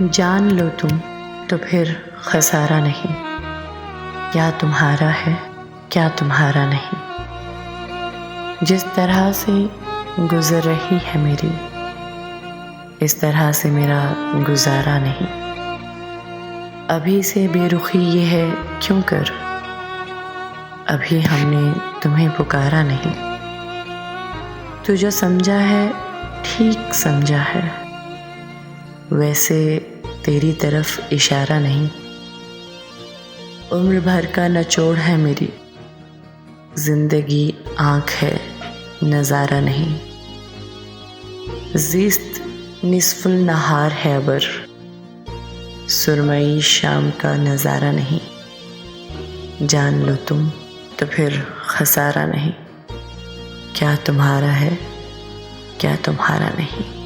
जान लो तुम तो फिर खसारा नहीं, क्या तुम्हारा है क्या तुम्हारा नहीं। जिस तरह से गुजर रही है मेरी, इस तरह से मेरा गुजारा नहीं। अभी से बेरुखी ये है क्यों कर, अभी हमने तुम्हें पुकारा नहीं। तू जो समझा है ठीक समझा है, वैसे तेरी तरफ इशारा नहीं। उम्र भर का नचोड़ है मेरी, जिंदगी आँख है नज़ारा नहीं। ज़िस्त निस्फुल नहार है अबर, सुरमई शाम का नज़ारा नहीं। जान लो तुम तो फिर खसारा नहीं, क्या तुम्हारा है क्या तुम्हारा नहीं।